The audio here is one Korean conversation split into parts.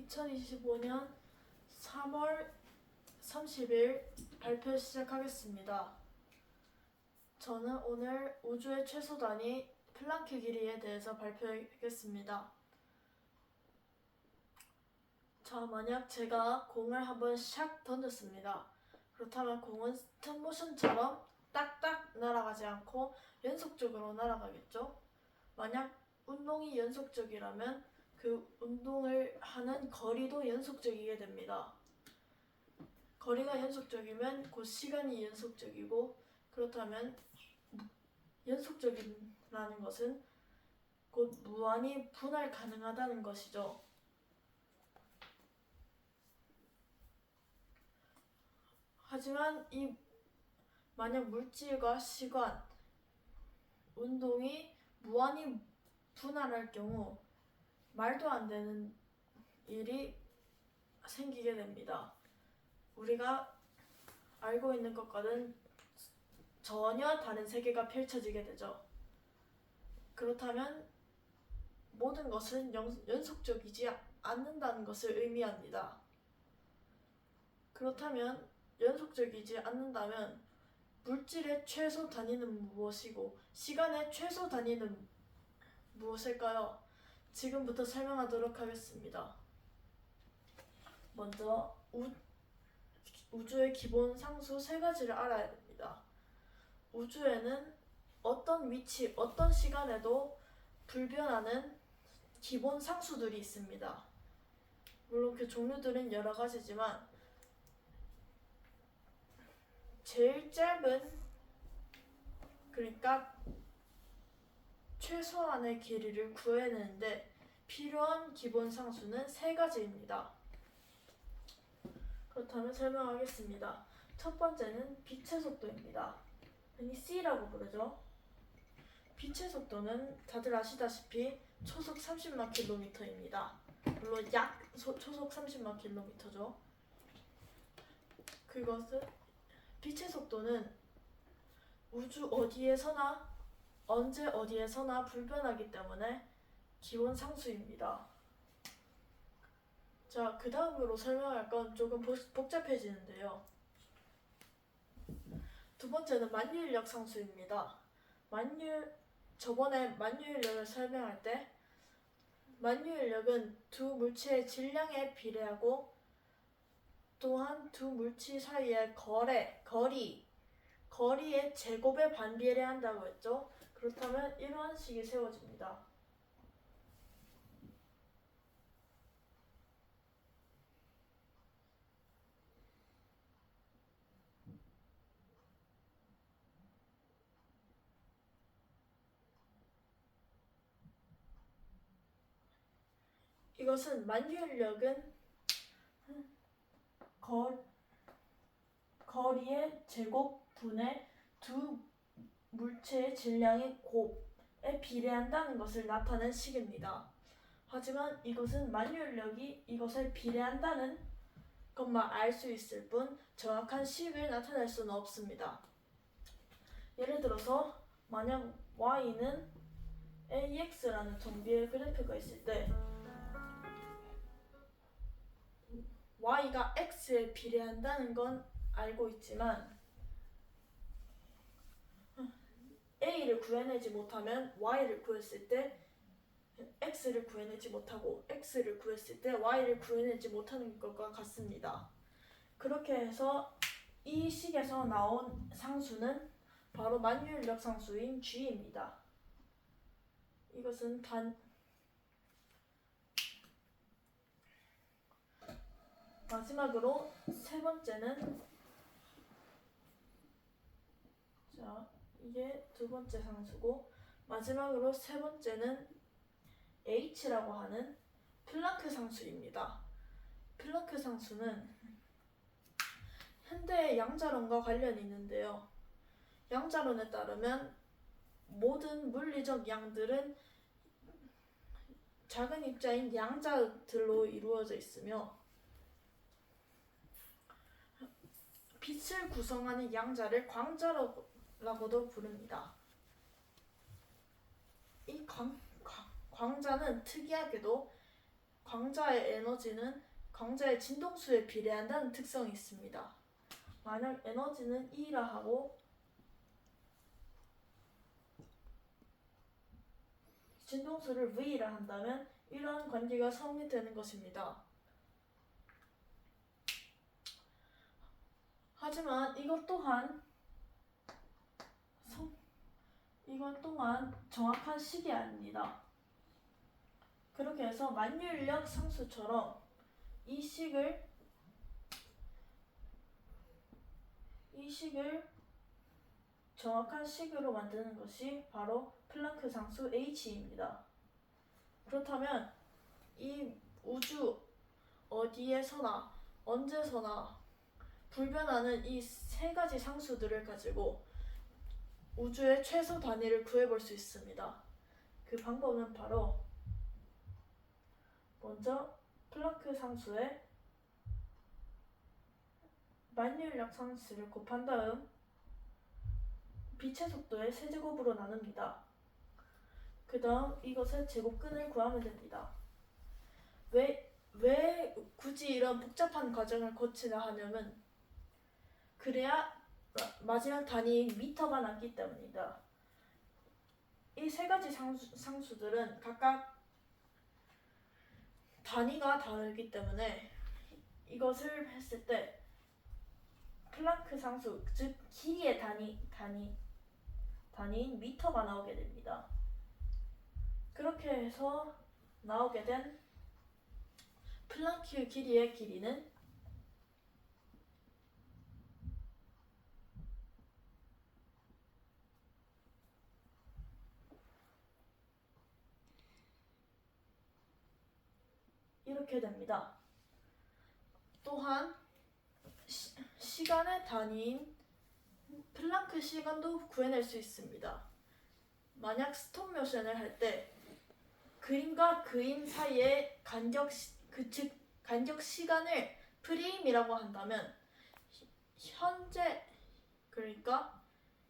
2025년 3월 30일 발표 시작하겠습니다. 저는 오늘 우주의 최소 단위 플랑크 길이에 대해서 발표하겠습니다. 자, 만약 제가 공을 한번 샥 던졌습니다. 그렇다면 공은 스톱모션처럼 딱딱 날아가지 않고 연속적으로 날아가겠죠? 만약 운동이 연속적이라면 그 운동을 하는 거리도 연속적이게 됩니다. 거리가 연속적이면 곧 시간이 연속적이고, 그렇다면 연속적이라는 것은 곧 무한히 분할 가능하다는 것이죠. 하지만 만약 물질과 시간, 운동이 무한히 분할할 경우 말도 안 되는 일이 생기게 됩니다. 우리가 알고 있는 것과는 전혀 다른 세계가 펼쳐지게 되죠. 그렇다면 모든 것은 연속적이지 않는다는 것을 의미합니다. 그렇다면 연속적이지 않는다면 물질의 최소 단위는 무엇이고 시간의 최소 단위는 무엇일까요? 지금부터 설명하도록 하겠습니다. 먼저 우주의 기본 상수 세 가지를 알아야 됩니다. 우주에는 어떤 위치, 어떤 시간에도 불변하는 기본 상수들이 있습니다. 물론 그 종류들은 여러 가지지만 제일 짧은, 그러니까 최소한의 길이를 구해내는데 필요한 기본 상수는 세 가지입니다. 그렇다면 설명하겠습니다. 첫 번째는 빛의 속도입니다. 흔히 C라고 부르죠. 빛의 속도는 다들 아시다시피 초속 30만 킬로미터입니다. 물론 약 초속 30만 킬로미터죠. 빛의 속도는 우주 어디에서나 언제 어디에서나 불변하기 때문에 기본 상수입니다. 자, 그 다음으로 설명할 건 조금 복잡해지는데요. 두 번째는 만유인력 상수입니다. 저번에 만유인력을 설명할 때 만유인력은 두 물체의 질량에 비례하고 또한 두 물체 사이의 거리의 제곱에 반비례한다고 했죠. 그렇다면 이러한 식이 세워집니다. 이것은 만유인력은 거리의 제곱분의 두 물체의 질량의 곱에 비례한다는 것을 나타낸 식입니다. 하지만 이것은 만유인력이 이것에 비례한다는 것만 알 수 있을 뿐 정확한 식을 나타낼 수는 없습니다. 예를 들어서 만약 y는 ax라는 정비의 그래프가 있을 때 y가 x에 비례한다는 건 알고 있지만 a를 구해내지 못하면 y를 구했을 때 x를 구해내지 못하고 x를 구했을 때 y를 구해내지 못하는 것과 같습니다. 그렇게 해서 이 식에서 나온 상수는 바로 만유인력 상수인 g입니다. 이것은 마지막으로 세 번째는, 자, 이게 두 번째 상수고, 마지막으로 세 번째는 h라고 하는 플랑크 상수입니다. 플랑크 상수는 현대의 양자론과 관련이 있는데요. 양자론에 따르면 모든 물리적 양들은 작은 입자인 양자들로 이루어져 있으며 빛을 구성하는 양자를 광자라고도 부릅니다. 이 광자는 특이하게도 광자의 에너지는 광자의 진동수에 비례한다는 특성이 있습니다. 만약 에너지는 E라 하고 진동수를 V라 한다면 이러한 관계가 성립되는 것입니다. 하지만 이것 또한 정확한 식이 아닙니다. 그렇게 해서 만유인력 상수처럼 이 식을 정확한 식으로 만드는 것이 바로 플랑크 상수 H입니다. 그렇다면 이 우주 어디에서나 언제서나 불변하는 이 세 가지 상수들을 가지고 우주의 최소 단위를 구해볼 수 있습니다. 그 방법은 바로 먼저 플랑크 상수의 만유인력 상수를 곱한 다음 빛의 속도의 세제곱으로 나눕니다. 그 다음 이것의 제곱근을 구하면 됩니다. 왜 굳이 이런 복잡한 과정을 거치려 하냐면 그래야 마지막 단위인 미터가 남기 때문입니다. 이 세 가지 상수들은 각각 단위가 다르기 때문에 이것을 했을 때 플랑크 상수, 즉 길이의 단위인 미터가 나오게 됩니다. 그렇게 해서 나오게 된 플랑크 길이의 길이는 이렇게 됩니다. 또한 시간의 단위인 플랑크 시간도 구해낼 수 있습니다. 만약 스톱 모션을 할 때 그림과 그림 사이의 간격 시간을 프레임이라고 한다면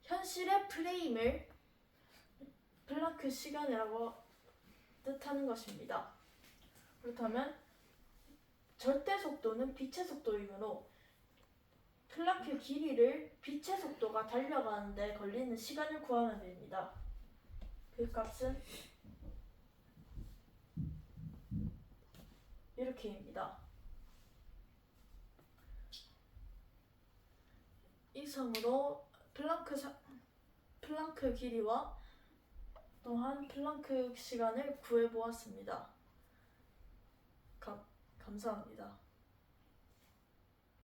현실의 프레임을 플랑크 시간이라고 뜻하는 것입니다. 그렇다면 절대 속도는 빛의 속도이므로 플랑크 길이를 빛의 속도가 달려가는 데 걸리는 시간을 구하면 됩니다. 그 값은 이렇게입니다. 이상으로 플랑크 길이와 또한 플랑크 시간을 구해보았습니다. 감사합니다.